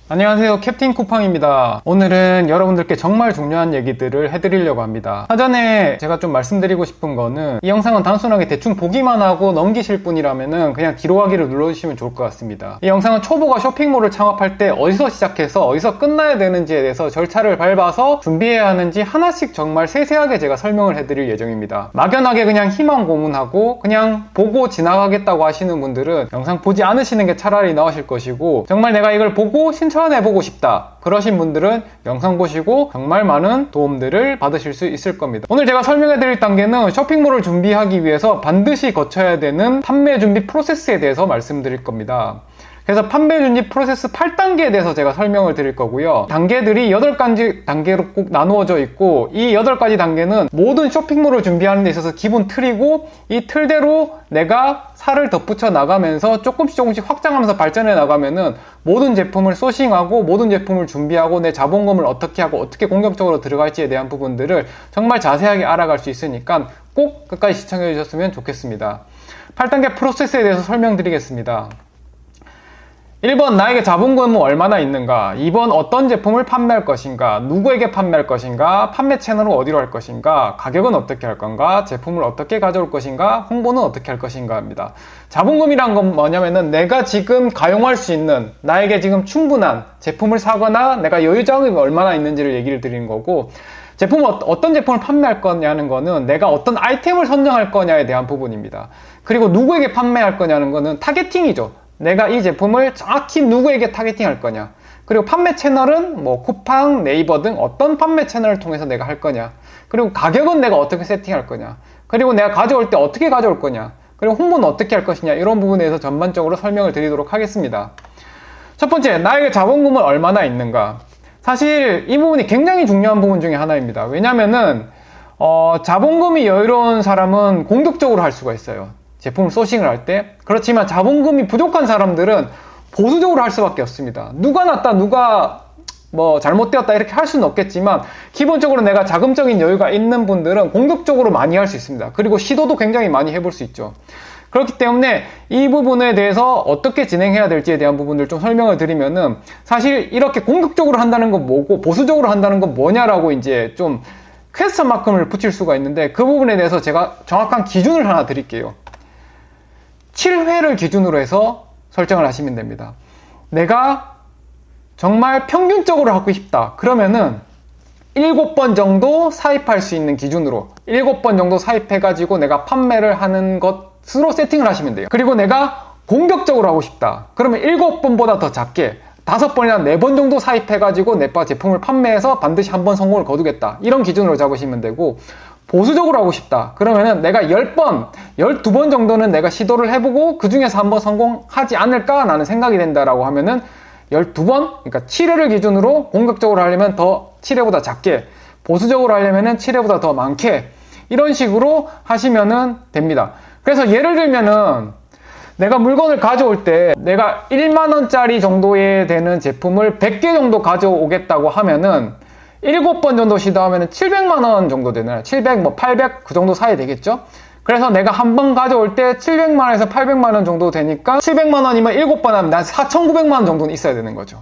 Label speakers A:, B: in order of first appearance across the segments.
A: 안녕하세요, 캡틴 쿠팡입니다. 오늘은 여러분들께 정말 중요한 얘기들을 해드리려고 합니다. 사전에 제가 좀 말씀드리고 싶은 거는 이 영상은 단순하게 대충 보기만 하고 넘기실 분이라면 그냥 뒤로 가기를 눌러주시면 좋을 것 같습니다. 이 영상은 초보가 쇼핑몰을 창업할 때 어디서 시작해서 어디서 끝나야 되는지에 대해서 절차를 밟아서 준비해야 하는지 하나씩 정말 세세하게 제가 설명을 해드릴 예정입니다. 막연하게 그냥 희망 고문하고 그냥 보고 지나가겠다고 하시는 분들은 영상 보지 않으시는 게 차라리 나으실 것이고, 정말 내가 이걸 보고 실천해보고 싶다 그러신 분들은 영상 보시고 정말 많은 도움들을 받으실 수 있을 겁니다. 오늘 제가 설명해드릴 단계는 쇼핑몰을 준비하기 위해서 반드시 거쳐야 되는 판매 준비 프로세스에 대해서 말씀드릴 겁니다. 그래서 판매 준비 프로세스 8단계에 대해서 제가 설명을 드릴 거고요. 단계들이 8가지 단계로 꼭 나누어져 있고, 이 8가지 단계는 모든 쇼핑몰을 준비하는 데 있어서 기본 틀이고, 이 틀대로 내가 살을 덧붙여 나가면서 조금씩 확장하면서 발전해 나가면은 모든 제품을 소싱하고 모든 제품을 준비하고 내 자본금을 어떻게 하고 어떻게 공격적으로 들어갈지에 대한 부분들을 정말 자세하게 알아갈 수 있으니까 꼭 끝까지 시청해 주셨으면 좋겠습니다. 8단계 프로세스에 대해서 설명드리겠습니다. 1번, 나에게 자본금은 얼마나 있는가? 2번, 어떤 제품을 판매할 것인가? 누구에게 판매할 것인가? 판매 채널은 어디로 할 것인가? 가격은 어떻게 할 건가? 제품을 어떻게 가져올 것인가? 홍보는 어떻게 할 것인가? 합니다. 자본금이란 건 뭐냐면은 내가 지금 가용할 수 있는, 나에게 지금 충분한 제품을 사거나 내가 여유자금이 얼마나 있는지를 얘기를 드리는 거고, 어떤 제품을 판매할 거냐는 거는 내가 어떤 아이템을 선정할 거냐에 대한 부분입니다. 그리고 누구에게 판매할 거냐는 거는 타겟팅이죠. 내가 이 제품을 정확히 누구에게 타겟팅할 거냐. 그리고 판매 채널은 뭐 쿠팡, 네이버 등 어떤 판매 채널을 통해서 내가 할 거냐. 그리고 가격은 내가 어떻게 세팅할 거냐. 그리고 내가 가져올 때 어떻게 가져올 거냐. 그리고 홍보는 어떻게 할 것이냐. 이런 부분에 대해서 전반적으로 설명을 드리도록 하겠습니다. 첫 번째, 나에게 자본금은 얼마나 있는가. 사실 이 부분이 굉장히 중요한 부분 중에 하나입니다. 왜냐면은 자본금이 여유로운 사람은 공격적으로 할 수가 있어요. 제품을 소싱을 할 때. 그렇지만 자본금이 부족한 사람들은 보수적으로 할 수밖에 없습니다. 누가 낫다, 누가 뭐 잘못되었다 이렇게 할 수는 없겠지만, 기본적으로 내가 자금적인 여유가 있는 분들은 공격적으로 많이 할 수 있습니다. 그리고 시도도 굉장히 많이 해볼 수 있죠. 그렇기 때문에 이 부분에 대해서 어떻게 진행해야 될지에 대한 부분을 좀 설명을 드리면은, 사실 이렇게 공격적으로 한다는 건 뭐고 보수적으로 한다는 건 뭐냐라고 이제 좀 퀘스천 마크를 붙일 수가 있는데, 그 부분에 대해서 제가 정확한 기준을 하나 드릴게요. 7회를 기준으로 해서 설정을 하시면 됩니다. 내가 정말 평균적으로 하고 싶다 그러면은 7번 정도 사입할 수 있는 기준으로 7번 정도 사입해가지고 내가 판매를 하는 것으로 세팅을 하시면 돼요. 그리고 내가 공격적으로 하고 싶다 그러면 7번보다 더 작게 5번이나 4번 정도 사입해가지고 내 제품을 판매해서 반드시 한번 성공을 거두겠다, 이런 기준으로 잡으시면 되고, 보수적으로 하고 싶다 그러면은 내가 10번, 12번 정도는 내가 시도를 해보고 그 중에서 한번 성공하지 않을까 라는 생각이 된다라고 하면은 12번, 그러니까 7회를 기준으로 공격적으로 하려면 더 7회보다 작게, 보수적으로 하려면은 7회보다 더 많게, 이런 식으로 하시면은 됩니다. 그래서 예를 들면은 내가 물건을 가져올 때 내가 1만원짜리 정도에 되는 제품을 100개 정도 가져오겠다고 하면은 7번 정도 시도하면 700만원 정도 되나요? 700, 800 그 정도 사야 되겠죠? 그래서 내가 한 번 가져올 때 700만원에서 800만원 정도 되니까 700만원이면 7번 하면 난 4,900만원 정도는 있어야 되는 거죠.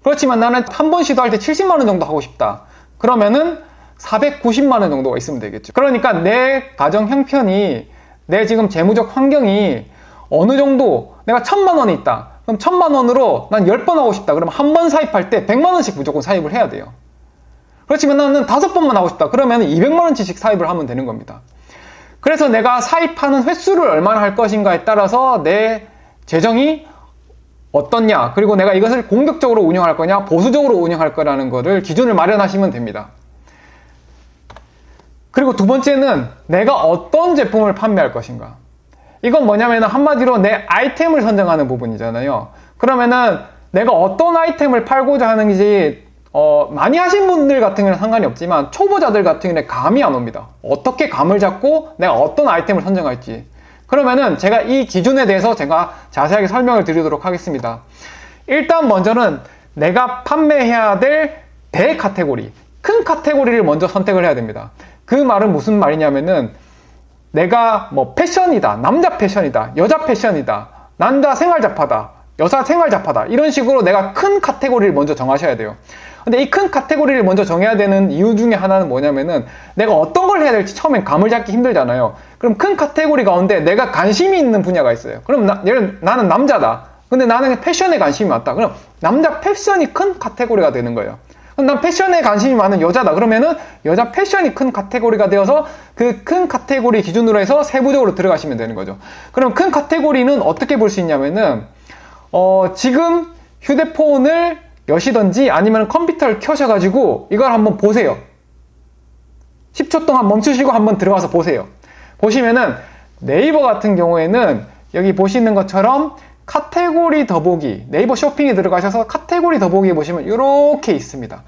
A: 그렇지만 나는 한 번 시도할 때 70만원 정도 하고 싶다 그러면은 490만원 정도가 있으면 되겠죠. 그러니까 내 가정 형편이, 내 지금 재무적 환경이 어느 정도, 내가 1,000만원이 있다 그럼 1,000만원으로 난 10번 하고 싶다 그러면 한 번 사입할 때 100만원씩 무조건 사입을 해야 돼요. 그렇지만 나는 5번만 하고 싶다 그러면 200만원치씩 사입을 하면 되는 겁니다. 그래서 내가 사입하는 횟수를 얼마나 할 것인가에 따라서 내 재정이 어떻냐, 그리고 내가 이것을 공격적으로 운영할 거냐 보수적으로 운영할 거라는 거를 기준을 마련하시면 됩니다. 그리고 두 번째는 내가 어떤 제품을 판매할 것인가. 이건 뭐냐면 한마디로 내 아이템을 선정하는 부분이잖아요. 그러면은 내가 어떤 아이템을 팔고자 하는지 많이 하신 분들 같은 경우는 상관이 없지만 초보자들 같은 경우는 감이 안 옵니다. 어떻게 감을 잡고 내가 어떤 아이템을 선정할지. 그러면은 제가 이 기준에 대해서 제가 자세하게 설명을 드리도록 하겠습니다. 일단 먼저는 내가 판매해야 될 대카테고리, 큰 카테고리를 먼저 선택을 해야 됩니다. 그 말은 무슨 말이냐면은 내가 뭐 패션이다, 남자 패션이다, 여자 패션이다, 남자 생활 잡화다, 여자 생활 잡화다. 이런 식으로 내가 큰 카테고리를 먼저 정하셔야 돼요. 근데 이 큰 카테고리를 먼저 정해야 되는 이유 중에 하나는 뭐냐면은 내가 어떤 걸 해야 될지 처음엔 감을 잡기 힘들잖아요. 그럼 큰 카테고리 가운데 내가 관심이 있는 분야가 있어요. 그럼 나는 남자다. 근데 나는 패션에 관심이 많다. 그럼 남자 패션이 큰 카테고리가 되는 거예요. 그럼 난 패션에 관심이 많은 여자다. 그러면은 여자 패션이 큰 카테고리가 되어서 그 큰 카테고리 기준으로 해서 세부적으로 들어가시면 되는 거죠. 그럼 큰 카테고리는 어떻게 볼 수 있냐면은 지금 휴대폰을 여시던지 아니면 컴퓨터를 켜셔가지고 이걸 한번 보세요. 10초 동안 멈추시고 한번 들어가서 보세요. 보시면은 네이버 같은 경우에는 여기 보시는 것처럼 카테고리 더보기, 네이버 쇼핑에 들어가셔서 카테고리 더보기 보시면 이렇게 있습니다.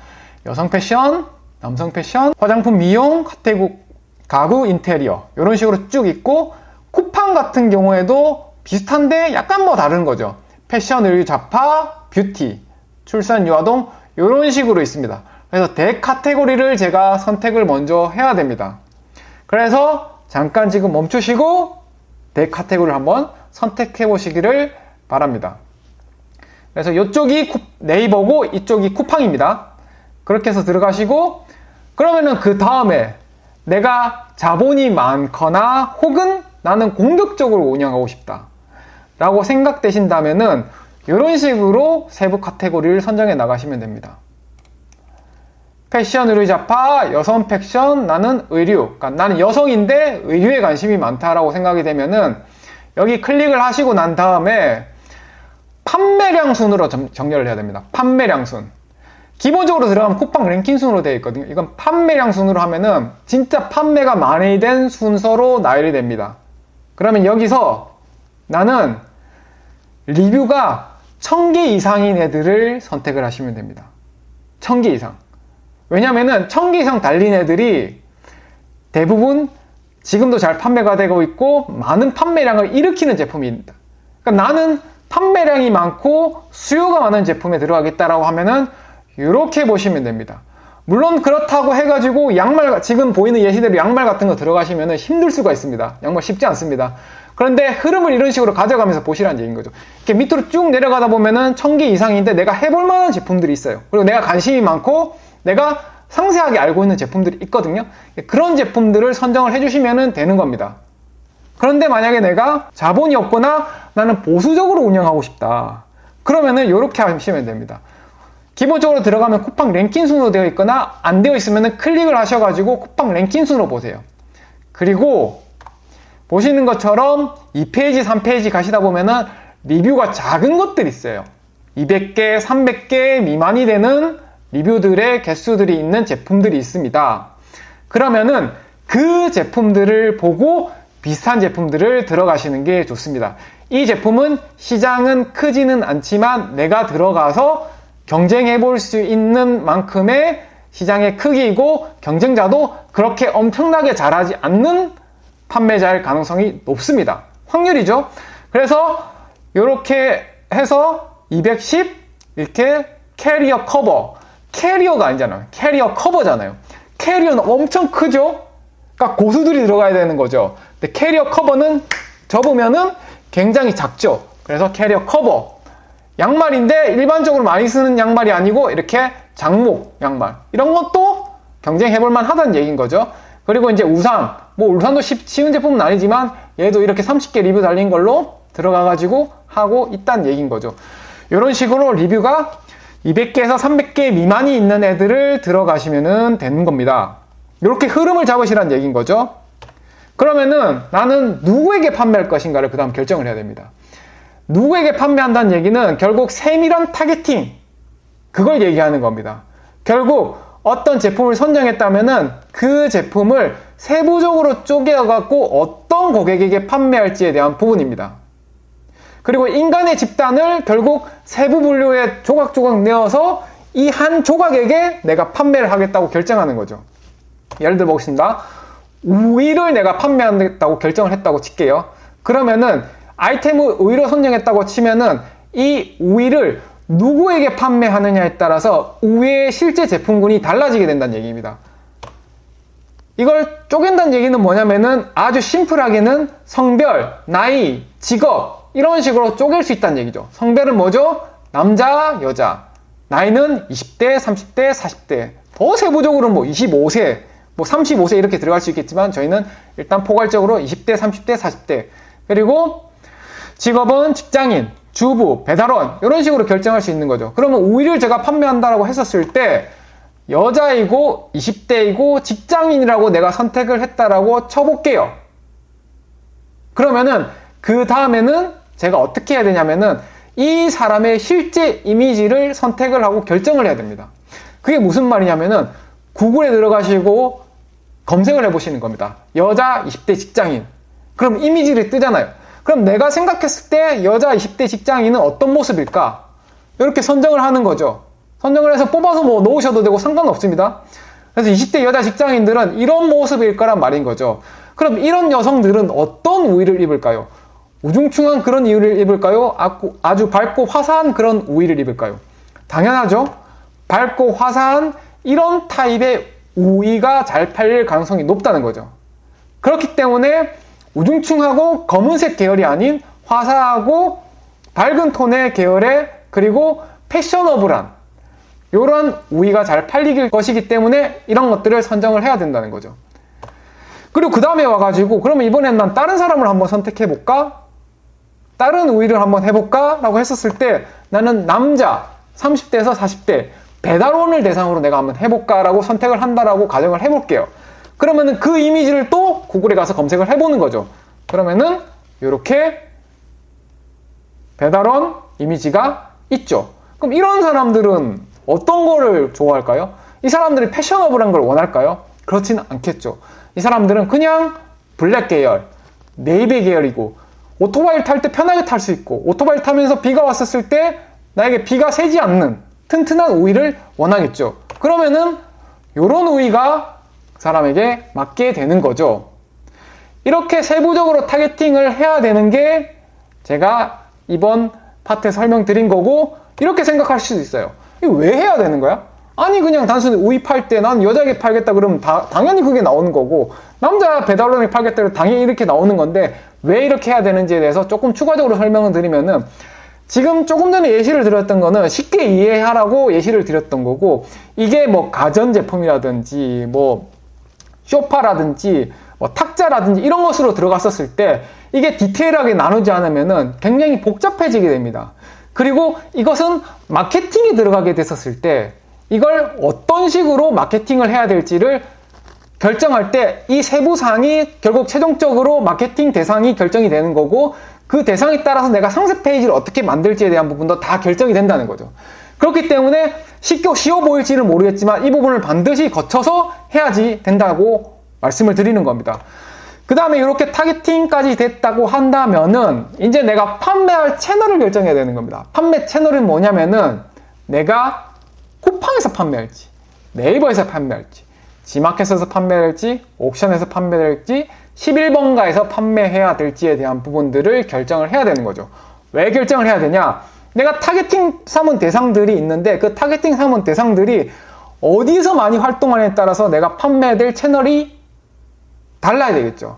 A: 여성 패션, 남성 패션, 화장품 미용, 가구 인테리어 이런 식으로 쭉 있고, 쿠팡 같은 경우에도 비슷한데 약간 뭐 다른 거죠. 패션, 의류, 잡화, 뷰티, 출산, 유아동 이런 식으로 있습니다. 그래서 대 카테고리를 제가 선택을 먼저 해야 됩니다. 그래서 잠깐 지금 멈추시고 대 카테고리를 한번 선택해 보시기를 바랍니다. 그래서 이쪽이 네이버고 이쪽이 쿠팡입니다. 그렇게 해서 들어가시고, 그러면은 그 다음에 내가 자본이 많거나 혹은 나는 공격적으로 운영하고 싶다 라고 생각되신다면은 이런 식으로 세부 카테고리를 선정해 나가시면 됩니다. 패션, 의류, 잡화, 여성 패션, 나는 의류. 그러니까 나는 여성인데 의류에 관심이 많다라고 생각이 되면은 여기 클릭을 하시고 난 다음에 판매량 순으로 정렬을 해야 됩니다. 판매량 순. 기본적으로 들어가면 쿠팡 랭킹 순으로 되어 있거든요. 이건 판매량 순으로 하면은 진짜 판매가 많이 된 순서로 나열이 됩니다. 그러면 여기서 나는 리뷰가 1000개 이상인 애들을 선택을 하시면 됩니다. 1000개 이상. 왜냐면은 1000개 이상 달린 애들이 대부분 지금도 잘 판매가 되고 있고 많은 판매량을 일으키는 제품입니다. 그러니까 나는 판매량이 많고 수요가 많은 제품에 들어가겠다라고 하면은 이렇게 보시면 됩니다. 물론 그렇다고 해가지고 양말, 지금 보이는 예시대로 양말 같은 거 들어가시면은 힘들 수가 있습니다. 양말 쉽지 않습니다. 그런데 흐름을 이런 식으로 가져가면서 보시라는 얘기인 거죠. 이렇게 밑으로 쭉 내려가다 보면은 1000개 이상인데 내가 해볼 만한 제품들이 있어요. 그리고 내가 관심이 많고 내가 상세하게 알고 있는 제품들이 있거든요. 그런 제품들을 선정을 해주시면 되는 겁니다. 그런데 만약에 내가 자본이 없거나 나는 보수적으로 운영하고 싶다. 그러면은 이렇게 하시면 됩니다. 기본적으로 들어가면 쿠팡 랭킹 순으로 되어 있거나 안 되어 있으면 클릭을 하셔가지고 쿠팡 랭킹 순으로 보세요. 그리고 보시는 것처럼 2페이지, 3페이지 가시다 보면은 리뷰가 작은 것들이 있어요. 200개, 300개 미만이 되는 리뷰들의 개수들이 있는 제품들이 있습니다. 그러면은 그 제품들을 보고 비슷한 제품들을 들어가시는 게 좋습니다. 이 제품은 시장은 크지는 않지만 내가 들어가서 경쟁해 볼 수 있는 만큼의 시장의 크기이고 경쟁자도 그렇게 엄청나게 잘하지 않는 판매자일 가능성이 높습니다. 확률이죠. 그래서 이렇게 해서 210 이렇게 캐리어 커버, 캐리어가 아니잖아요. 캐리어 커버잖아요. 캐리어는 엄청 크죠. 그러니까 고수들이 들어가야 되는 거죠. 근데 캐리어 커버는 접으면은 굉장히 작죠. 그래서 캐리어 커버, 양말인데 일반적으로 많이 쓰는 양말이 아니고 이렇게 장목 양말, 이런 것도 경쟁해볼 만하다는 얘기인 거죠. 그리고 이제 우산, 뭐 우산도 쉬운 제품은 아니지만 얘도 이렇게 30개 리뷰 달린 걸로 들어가가지고 하고 있다는 얘기인 거죠. 이런 식으로 리뷰가 200개에서 300개 미만이 있는 애들을 들어가시면 되는 겁니다. 이렇게 흐름을 잡으시라는 얘기인 거죠. 그러면은 나는 누구에게 판매할 것인가를 그 다음 결정을 해야 됩니다. 누구에게 판매한다는 얘기는 결국 세밀한 타겟팅, 그걸 얘기하는 겁니다. 결국 어떤 제품을 선정했다면은 그 제품을 세부적으로 쪼개갖고 어떤 고객에게 판매할지에 대한 부분입니다. 그리고 인간의 집단을 결국 세부 분류에 조각조각 내어서 이 한 조각에게 내가 판매를 하겠다고 결정하는 거죠. 예를 들어 보겠습니다. 우위를 내가 판매하겠다고 결정을 했다고 칠게요. 그러면은 아이템을 우위로 선정했다고 치면은 이 우위를 누구에게 판매하느냐에 따라서 우위의 실제 제품군이 달라지게 된다는 얘기입니다. 이걸 쪼갠다는 얘기는 뭐냐면은 아주 심플하게는 성별, 나이, 직업 이런 식으로 쪼갤 수 있다는 얘기죠. 성별은 뭐죠? 남자, 여자. 나이는 20대, 30대, 40대. 더 세부적으로는 뭐 25세, 뭐 35세 이렇게 들어갈 수 있겠지만 저희는 일단 포괄적으로 20대, 30대, 40대. 그리고 직업은 직장인, 주부, 배달원 이런 식으로 결정할 수 있는 거죠. 그러면 우위를 제가 판매한다라고 했었을 때 여자이고 20대이고 직장인이라고 내가 선택을 했다라고 쳐볼게요. 그러면은 그 다음에는 제가 어떻게 해야 되냐면은 이 사람의 실제 이미지를 선택을 하고 결정을 해야 됩니다. 그게 무슨 말이냐면은 구글에 들어가시고 검색을 해보시는 겁니다. 여자 20대 직장인. 그럼 이미지를 뜨잖아요. 그럼 내가 생각했을 때 여자 20대 직장인은 어떤 모습일까? 이렇게 선정을 하는 거죠. 선정을 해서 뽑아서 뭐 넣으셔도 되고 상관없습니다. 그래서 20대 여자 직장인들은 이런 모습일 거란 말인 거죠. 그럼 이런 여성들은 어떤 우위를 입을까요? 우중충한 그런 우위를 입을까요? 아주 밝고 화사한 그런 우위를 입을까요? 당연하죠. 밝고 화사한 이런 타입의 우위가 잘 팔릴 가능성이 높다는 거죠. 그렇기 때문에 우중충하고 검은색 계열이 아닌 화사하고 밝은 톤의 계열의 그리고 패셔너블한 이런 우위가 잘 팔릴 것이기 때문에 이런 것들을 선정을 해야 된다는 거죠. 그리고 그 다음에 와가지고 그러면 이번엔 난 다른 사람을 한번 선택해볼까? 다른 우위를 한번 해볼까? 라고 했었을 때 나는 남자 30대에서 40대 배달원을 대상으로 내가 한번 해볼까? 라고 선택을 한다라고 가정을 해볼게요. 그러면은 그 이미지를 또 구글에 가서 검색을 해보는 거죠. 그러면은 이렇게 배달원 이미지가 있죠. 그럼 이런 사람들은 어떤 거를 좋아할까요? 이 사람들이 패셔너블한 걸 원할까요? 그렇지는 않겠죠. 이 사람들은 그냥 블랙 계열, 네이비 계열이고 오토바이를 탈 때 편하게 탈 수 있고 오토바이를 타면서 비가 왔었을 때 나에게 비가 새지 않는 튼튼한 우위를 원하겠죠. 그러면은 이런 우위가 사람에게 맞게 되는 거죠. 이렇게 세부적으로 타겟팅을 해야 되는 게 제가 이번 파트에 설명드린 거고 이렇게 생각할 수도 있어요. 이거 왜 해야 되는 거야? 아니 그냥 단순히 우위 팔 때 난 여자에게 팔겠다 그러면 당연히 그게 나오는 거고 남자 배달원에게 팔겠다 그러면 당연히 이렇게 나오는 건데 왜 이렇게 해야 되는지에 대해서 조금 추가적으로 설명을 드리면은 지금 조금 전에 예시를 드렸던 거는 쉽게 이해하라고 예시를 드렸던 거고 이게 뭐 가전제품이라든지 뭐 쇼파라든지 뭐 탁자라든지 이런 것으로 들어갔었을 때 이게 디테일하게 나누지 않으면은 굉장히 복잡해지게 됩니다. 그리고 이것은 마케팅이 들어가게 됐었을 때 이걸 어떤 식으로 마케팅을 해야 될지를 결정할 때 이 세부 사항이 결국 최종적으로 마케팅 대상이 결정이 되는 거고 그 대상에 따라서 내가 상세 페이지를 어떻게 만들지에 대한 부분도 다 결정이 된다는 거죠. 그렇기 때문에 쉬워 보일지는 모르겠지만 이 부분을 반드시 거쳐서 해야지 된다고 말씀을 드리는 겁니다. 그 다음에 이렇게 타겟팅까지 됐다고 한다면은 이제 내가 판매할 채널을 결정해야 되는 겁니다. 판매 채널은 뭐냐면은 내가 쿠팡에서 판매할지 네이버에서 판매할지 지마켓에서 판매할지 옥션에서 판매할지 11번가에서 판매해야 될지에 대한 부분들을 결정을 해야 되는 거죠. 왜 결정을 해야 되냐? 내가 타겟팅 삼은 대상들이 있는데 그 타겟팅 삼은 대상들이 어디서 많이 활동하느냐에 따라서 내가 판매될 채널이 달라야 되겠죠.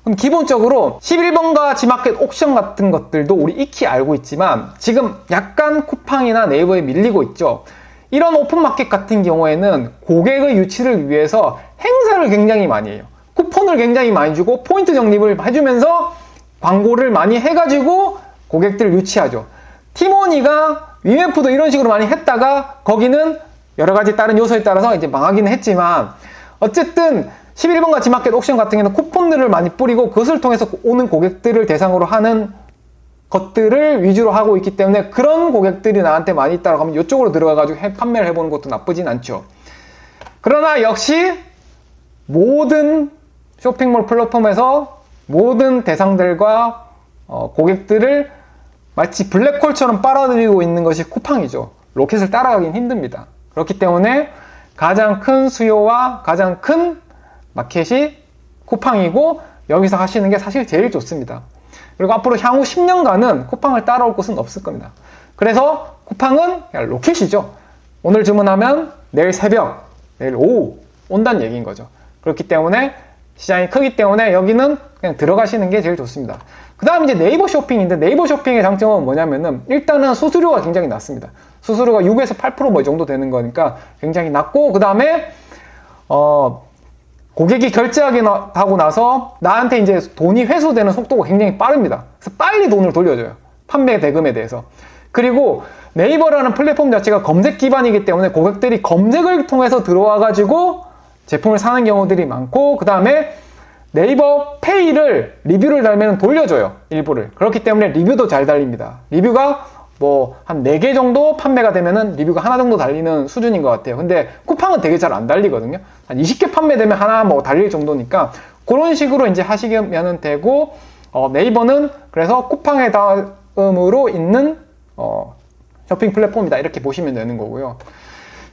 A: 그럼 기본적으로 11번가 지마켓 옥션 같은 것들도 우리 익히 알고 있지만 지금 약간 쿠팡이나 네이버에 밀리고 있죠. 이런 오픈마켓 같은 경우에는 고객의 유치를 위해서 행사를 굉장히 많이 해요. 쿠폰을 굉장히 많이 주고 포인트 적립을 해주면서 광고를 많이 해가지고 고객들을 유치하죠. 티모니가 위메프도 이런 식으로 많이 했다가 거기는 여러 가지 다른 요소에 따라서 이제 망하기는 했지만 어쨌든 11번가 지마켓 옥션 같은 경우는 쿠폰들을 많이 뿌리고 그것을 통해서 오는 고객들을 대상으로 하는 것들을 위주로 하고 있기 때문에 그런 고객들이 나한테 많이 있다고 하면 이쪽으로 들어가가지고 판매를 해보는 것도 나쁘진 않죠. 그러나 역시 모든 쇼핑몰 플랫폼에서 모든 대상들과 고객들을 마치 블랙홀처럼 빨아들이고 있는 것이 쿠팡이죠. 로켓을 따라가긴 힘듭니다. 그렇기 때문에 가장 큰 수요와 가장 큰 마켓이 쿠팡이고 여기서 하시는 게 사실 제일 좋습니다. 그리고 앞으로 향후 10년간은 쿠팡을 따라올 곳은 없을 겁니다. 그래서 쿠팡은 그냥 로켓이죠. 오늘 주문하면 내일 새벽, 내일 오후 온다는 얘기인 거죠. 그렇기 때문에 시장이 크기 때문에 여기는 그냥 들어가시는 게 제일 좋습니다. 그 그 다음 이제 네이버 쇼핑인데, 네이버 쇼핑의 장점은 뭐냐면은 일단은 수수료가 굉장히 낮습니다. 수수료가 6에서 8% 뭐 이 정도 되는 거니까 굉장히 낮고, 그 다음에 고객이 결제하고 나서 나한테 이제 돈이 회수되는 속도가 굉장히 빠릅니다. 그래서 빨리 돈을 돌려줘요. 판매 대금에 대해서. 그리고 네이버라는 플랫폼 자체가 검색 기반이기 때문에 고객들이 검색을 통해서 들어와가지고 제품을 사는 경우들이 많고, 그 다음에 네이버 페이를 리뷰를 달면 돌려줘요. 일부를. 그렇기 때문에 리뷰도 잘 달립니다. 리뷰가 뭐 한 4개 정도 판매가 되면은 리뷰가 하나 정도 달리는 수준인 것 같아요. 근데 쿠팡은 되게 잘 안 달리거든요. 한 20개 판매되면 하나 뭐 달릴 정도니까 그런 식으로 이제 하시면 되고, 네이버는 그래서 쿠팡의 다음으로 있는 쇼핑 플랫폼이다, 이렇게 보시면 되는 거고요.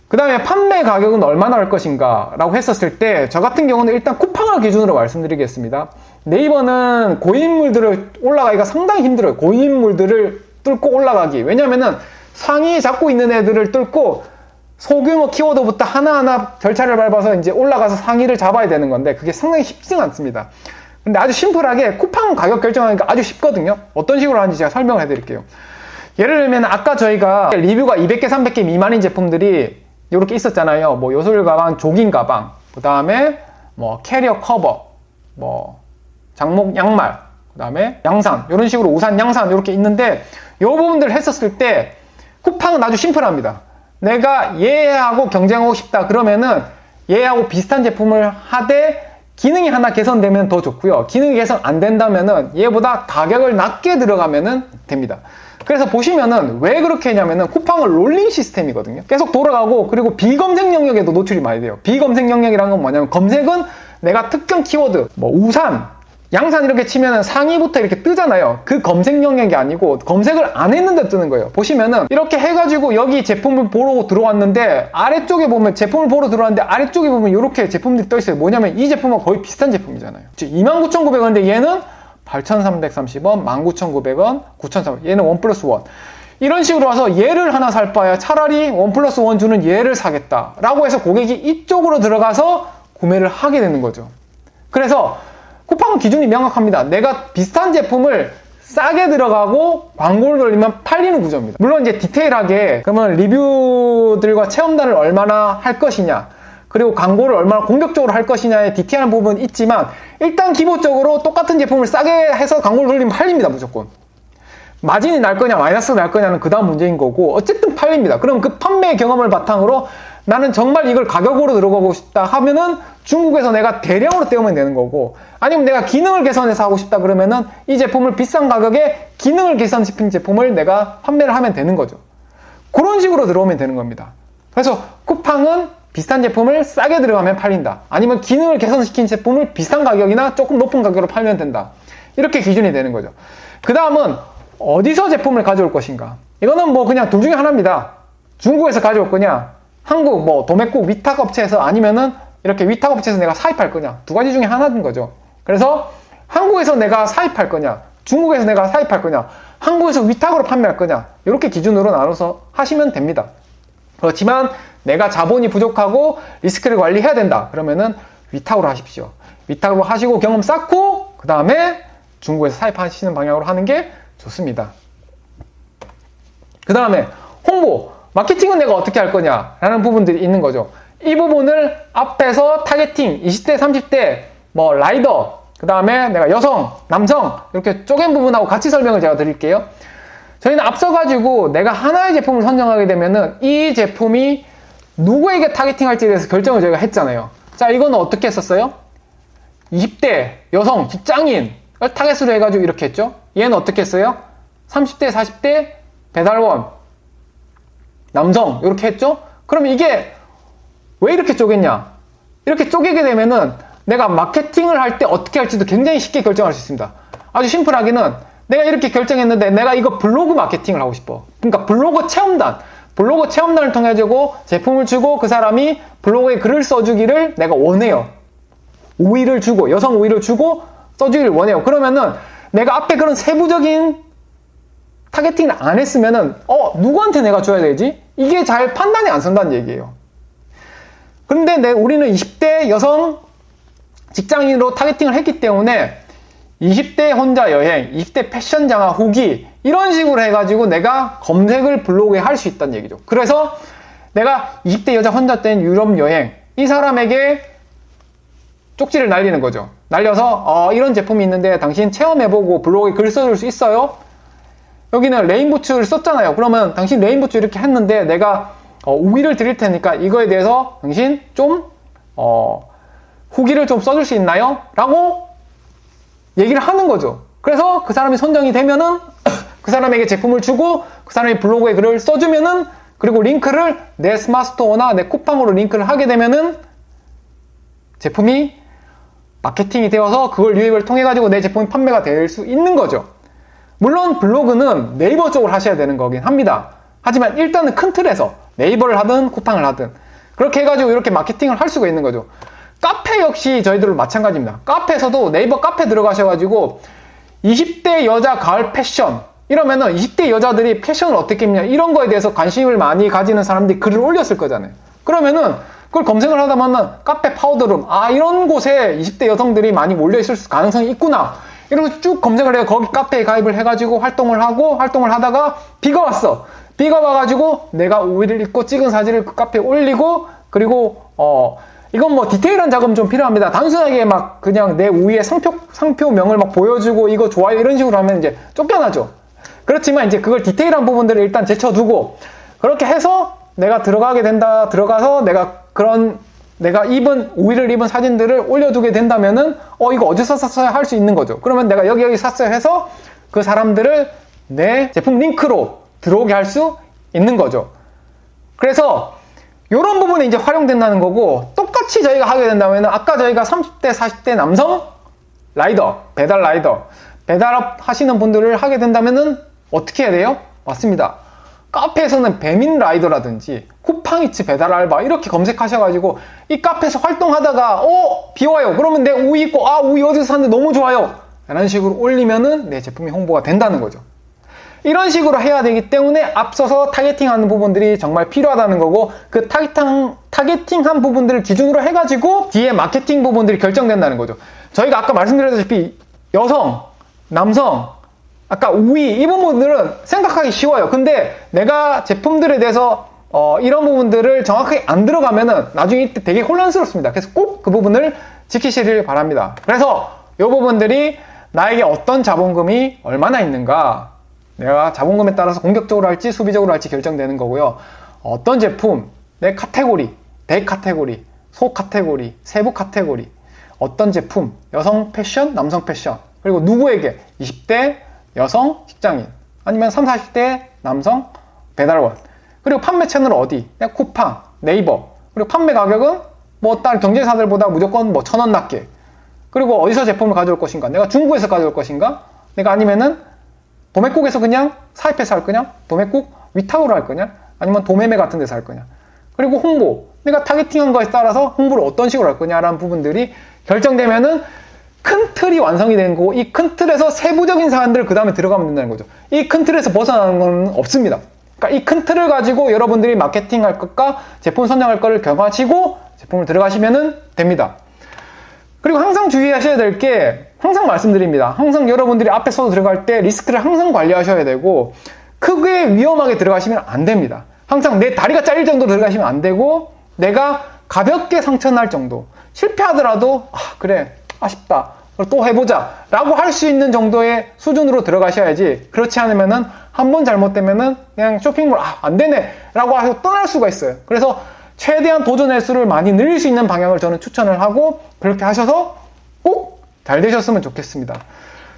A: 그 다음에 판매 가격은 얼마나 할 것인가 라고 했었을 때, 저 같은 경우는 일단 쿠팡을 기준으로 말씀드리겠습니다. 네이버는 고인물들을 올라가기가 상당히 힘들어요. 고인물들을 뚫고 올라가기. 왜냐면은 상위 잡고 있는 애들을 뚫고 소규모 키워드부터 하나하나 절차를 밟아서 이제 올라가서 상위를 잡아야 되는 건데, 그게 상당히 쉽지 않습니다. 근데 아주 심플하게 쿠팡 가격 결정하니까 아주 쉽거든요. 어떤 식으로 하는지 제가 설명을 해드릴게요. 예를 들면 아까 저희가 리뷰가 200개, 300개 미만인 제품들이 이렇게 있었잖아요. 뭐 요술 가방, 조깅 가방, 그 다음에 뭐 캐리어 커버, 뭐 장목 양말, 그 다음에 양산, 이런 식으로 우산, 양산 이렇게 있는데, 이 부분들을 했었을 때 쿠팡은 아주 심플합니다. 내가 얘하고 경쟁하고 싶다 그러면은 얘하고 비슷한 제품을 하되 기능이 하나 개선되면 더 좋고요. 기능이 개선 안 된다면은 얘보다 가격을 낮게 들어가면은 됩니다. 그래서 보시면은 왜 그렇게 했냐면은 쿠팡은 롤링 시스템이거든요. 계속 돌아가고, 그리고 비검색 영역에도 노출이 많이 돼요. 비검색 영역이라는 건 뭐냐면, 검색은 내가 특정 키워드, 뭐 우산, 양산 이렇게 치면은 상위부터 이렇게 뜨잖아요. 그 검색 영역이 아니고 검색을 안 했는데 뜨는 거예요. 보시면은 이렇게 해가지고 여기 제품을 보러 들어왔는데, 아래쪽에 보면 제품을 보러 들어왔는데 아래쪽에 보면 이렇게 제품들이 떠 있어요. 뭐냐면 이 제품은 거의 비슷한 제품이잖아요. 29,900원인데 얘는 8,330원, 19,900원, 9,300원. 얘는 원 플러스 원. 이런 식으로 와서 얘를 하나 살 바야 차라리 원 플러스 원 주는 얘를 사겠다 라고 해서 고객이 이쪽으로 들어가서 구매를 하게 되는 거죠. 그래서 쿠팡은 기준이 명확합니다. 내가 비슷한 제품을 싸게 들어가고 광고를 돌리면 팔리는 구조입니다. 물론 이제 디테일하게 그러면 리뷰들과 체험단을 얼마나 할 것이냐, 그리고 광고를 얼마나 공격적으로 할 것이냐에 디테일한 부분은 있지만, 일단 기본적으로 똑같은 제품을 싸게 해서 광고를 돌리면 팔립니다. 무조건. 마진이 날 거냐 마이너스가 날 거냐는 그 다음 문제인 거고, 어쨌든 팔립니다. 그럼 그 판매 경험을 바탕으로 나는 정말 이걸 가격으로 들어가고 싶다 하면은 중국에서 내가 대량으로 떼오면 되는 거고, 아니면 내가 기능을 개선해서 하고 싶다 그러면은 이 제품을 비싼 가격에 기능을 개선시킨 제품을 내가 판매를 하면 되는 거죠. 그런 식으로 들어오면 되는 겁니다. 그래서 쿠팡은 비슷한 제품을 싸게 들어가면 팔린다, 아니면 기능을 개선시킨 제품을 비슷한 가격이나 조금 높은 가격으로 팔면 된다, 이렇게 기준이 되는 거죠. 그 다음은 어디서 제품을 가져올 것인가. 이거는 뭐 그냥 둘 중에 하나입니다. 중국에서 가져올 거냐, 한국 뭐 도매국 위탁 업체에서, 아니면은 이렇게 위탁 업체에서 내가 사입할 거냐, 두 가지 중에 하나인 거죠. 그래서 한국에서 내가 사입할 거냐, 중국에서 내가 사입할 거냐, 한국에서 위탁으로 판매할 거냐, 이렇게 기준으로 나눠서 하시면 됩니다. 그렇지만 내가 자본이 부족하고 리스크를 관리해야 된다 그러면은 위탁으로 하십시오. 위탁으로 하시고 경험 쌓고 그 다음에 중국에서 사입하시는 방향으로 하는 게 좋습니다. 그 다음에 홍보, 마케팅은 내가 어떻게 할 거냐 라는 부분들이 있는 거죠. 이 부분을 앞에서 타겟팅 20대 30대 뭐 라이더, 그 다음에 내가 여성, 남성 이렇게 쪼갠 부분하고 같이 설명을 제가 드릴게요. 저희는 앞서가지고 내가 하나의 제품을 선정하게 되면은 이 제품이 누구에게 타겟팅 할지에 대해서 결정을 저희가 했잖아요. 자, 이거는 어떻게 했었어요? 20대 여성, 직장인을 타겟으로 해가지고 이렇게 했죠. 얘는 어떻게 했어요? 30대, 40대 배달원, 남성 이렇게 했죠. 그러면 이게 왜 이렇게 쪼갰냐? 이렇게 쪼개게 되면은 내가 마케팅을 할 때 어떻게 할지도 굉장히 쉽게 결정할 수 있습니다. 아주 심플하게는 내가 이렇게 결정했는데 내가 이거 블로그 마케팅을 하고 싶어. 그러니까 블로그 체험단을 통해 가지고 제품을 주고 그 사람이 블로그에 글을 써주기를 내가 원해요. 우위를 주고, 여성 우위를 주고 써주기를 원해요. 그러면은 내가 앞에 그런 세부적인 타겟팅을 안 했으면은 누구한테 내가 줘야 되지? 이게 잘 판단이 안 선다는 얘기예요. 그런데 우리는 20대 여성 직장인으로 타겟팅을 했기 때문에 20대 혼자 여행, 20대 패션 장화 후기 이런 식으로 해가지고 내가 검색을 블로그에 할 수 있다는 얘기죠. 그래서 내가 20대 여자 혼자 뗀 유럽 여행 이 사람에게 쪽지를 날리는 거죠. 날려서 이런 제품이 있는데 당신 체험해보고 블로그에 글 써줄 수 있어요? 여기는 레인부츠를 썼잖아요. 그러면 당신 레인부츠 이렇게 했는데 내가 우위를 드릴 테니까 이거에 대해서 당신 좀 후기를 좀 써줄 수 있나요? 라고 얘기를 하는 거죠. 그래서 그 사람이 선정이 되면은 그 사람에게 제품을 주고 그 사람이 블로그에 글을 써주면은 그리고 링크를 내 스마트스토어나 내 쿠팡으로 링크를 하게 되면은 제품이 마케팅이 되어서 그걸 유입을 통해 가지고 내 제품이 판매가 될 수 있는 거죠. 물론 블로그는 네이버 쪽으로 하셔야 되는 거긴 합니다. 하지만 일단은 큰 틀에서 네이버를 하든 쿠팡을 하든 그렇게 해가지고 이렇게 마케팅을 할 수가 있는 거죠. 카페 역시 저희들도 마찬가지입니다. 카페에서도 네이버 카페 들어가셔가지고 20대 여자 가을 패션 이러면은 20대 여자들이 패션을 어떻게 입냐 이런 거에 대해서 관심을 많이 가지는 사람들이 글을 올렸을 거잖아요. 그러면은 그걸 검색을 하다 보면 카페 파우더룸 이런 곳에 20대 여성들이 많이 몰려있을 가능성이 있구나 이러면서 쭉 검색을 해요. 거기 카페에 가입을 해가지고 활동을 하다가 비가 왔어. 비가 와가지고 내가 우위를 입고 찍은 사진을 그 카페에 올리고 그리고 이건 뭐 디테일한 작업은 좀 필요합니다. 단순하게 막 그냥 내 우위의 상표명을 막 보여주고 이거 좋아요 이런 식으로 하면 이제 쫓겨나죠. 그렇지만 이제 그걸 디테일한 부분들을 일단 제쳐두고 그렇게 해서 내가 들어가서 내가 우위를 입은 사진들을 올려두게 된다면은 이거 어디서 샀어요 할 수 있는 거죠. 그러면 내가 여기 샀어요 해서 그 사람들을 내 제품 링크로 들어오게 할 수 있는 거죠. 그래서 이런 부분이 이제 활용된다는 거고 똑같이 저희가 하게 된다면 아까 저희가 30대 40대 남성 배달업 하시는 분들을 하게 된다면은 어떻게 해야 돼요? 맞습니다. 카페에서는 배민 라이더라든지 쿠팡이츠 배달 알바 이렇게 검색하셔가지고 이 카페에서 활동하다가 비 와요. 그러면 내 우위 있고 우위 어디서 샀는데 너무 좋아요. 이런 식으로 올리면은 내 제품이 홍보가 된다는 거죠. 이런 식으로 해야 되기 때문에 앞서서 타겟팅하는 부분들이 정말 필요하다는 거고 그 타겟팅한 부분들을 기준으로 해가지고 뒤에 마케팅 부분들이 결정된다는 거죠. 저희가 아까 말씀드렸다시피 여성, 남성, 아까 우위 이 부분들은 생각하기 쉬워요. 근데 내가 제품들에 대해서 이런 부분들을 정확하게 안 들어가면은 나중에 이때 되게 혼란스럽습니다. 그래서 꼭 그 부분을 지키시길 바랍니다. 그래서 이 부분들이 나에게 어떤 자본금이 얼마나 있는가 내가 자본금에 따라서 공격적으로 할지 수비적으로 할지 결정되는 거고요. 어떤 제품, 내 카테고리, 대 카테고리, 소 카테고리, 세부 카테고리 어떤 제품, 여성 패션, 남성 패션 그리고 누구에게 20대 여성 직장인 아니면 30, 40대 남성 배달원 그리고 판매 채널 어디? 그냥 쿠팡, 네이버 그리고 판매 가격은 뭐 다른 경쟁사들보다 무조건 뭐 1,000원 낮게 그리고 어디서 제품을 가져올 것인가? 내가 중국에서 가져올 것인가? 내가 아니면은 도매국에서 그냥 사입해서 할 거냐? 도매국 위탁으로 할 거냐? 아니면 도매매 같은 데서 할 거냐? 그리고 홍보 내가 타겟팅한 거에 따라서 홍보를 어떤 식으로 할 거냐라는 부분들이 결정되면은 큰 틀이 완성이 된 거고 이 큰 틀에서 세부적인 사안들을 그 다음에 들어가면 된다는 거죠. 이 큰 틀에서 벗어나는 건 없습니다. 그러니까 이 큰 틀을 가지고 여러분들이 마케팅할 것과 제품 선정할 거를 경화하시고 제품을 들어가시면 됩니다. 그리고 항상 주의하셔야 될 게 항상 말씀드립니다. 항상 여러분들이 앞에서 들어갈 때 리스크를 항상 관리하셔야 되고 크게 위험하게 들어가시면 안 됩니다. 항상 내 다리가 잘릴 정도로 들어가시면 안 되고 내가 가볍게 상처날 정도 실패하더라도 그래 아쉽다 또 해보자 라고 할 수 있는 정도의 수준으로 들어가셔야지 그렇지 않으면은 한 번 잘못되면은 그냥 쇼핑몰 안 되네 라고 하고 떠날 수가 있어요. 그래서 최대한 도전 횟수를 많이 늘릴 수 있는 방향을 저는 추천을 하고 그렇게 하셔서 꼭 잘 되셨으면 좋겠습니다.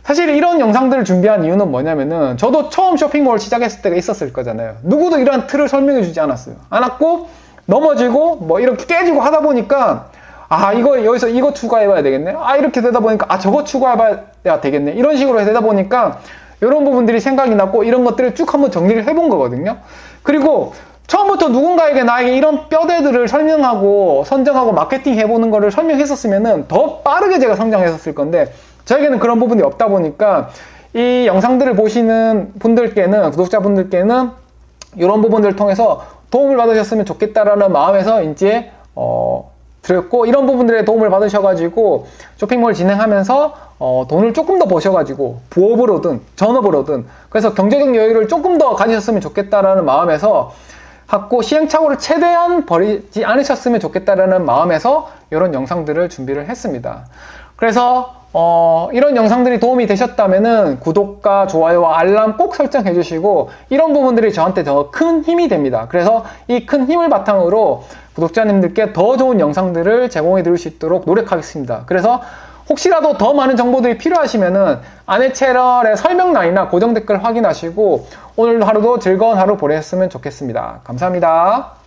A: 사실 이런 영상들을 준비한 이유는 뭐냐면은 저도 처음 쇼핑몰 시작했을 때가 있었을 거잖아요. 누구도 이런 틀을 설명해 주지 않았고 넘어지고 뭐 이렇게 깨지고 하다 보니까 이거 여기서 이거 추가해봐야 되겠네. 이렇게 되다 보니까 저거 추가해봐야 되겠네. 이런 식으로 되다 보니까 이런 부분들이 생각이 났고 이런 것들을 쭉 한번 정리를 해본 거거든요. 그리고 처음부터 누군가에게 나에게 이런 뼈대들을 설명하고 선정하고 마케팅 해보는 거를 설명했었으면은 더 빠르게 제가 성장했었을 건데 저에게는 그런 부분이 없다 보니까 이 영상들을 보시는 분들께는 구독자분들께는 이런 부분들을 통해서 도움을 받으셨으면 좋겠다라는 마음에서 이제 드렸고, 이런 부분들에 도움을 받으셔가지고 쇼핑몰 진행하면서 돈을 조금 더 버셔가지고 부업으로든 전업으로든 그래서 경제적 여유를 조금 더 가지셨으면 좋겠다라는 마음에서 하고, 시행착오를 최대한 버리지 않으셨으면 좋겠다라는 마음에서 이런 영상들을 준비를 했습니다. 그래서 이런 영상들이 도움이 되셨다면은 구독과 좋아요와 알람 꼭 설정해 주시고, 이런 부분들이 저한테 더 큰 힘이 됩니다. 그래서 이 큰 힘을 바탕으로 구독자님들께 더 좋은 영상들을 제공해 드릴 수 있도록 노력하겠습니다. 그래서 혹시라도 더 많은 정보들이 필요하시면은 아내 채널의 설명란이나 고정 댓글 확인하시고 오늘 하루도 즐거운 하루 보냈으면 좋겠습니다. 감사합니다.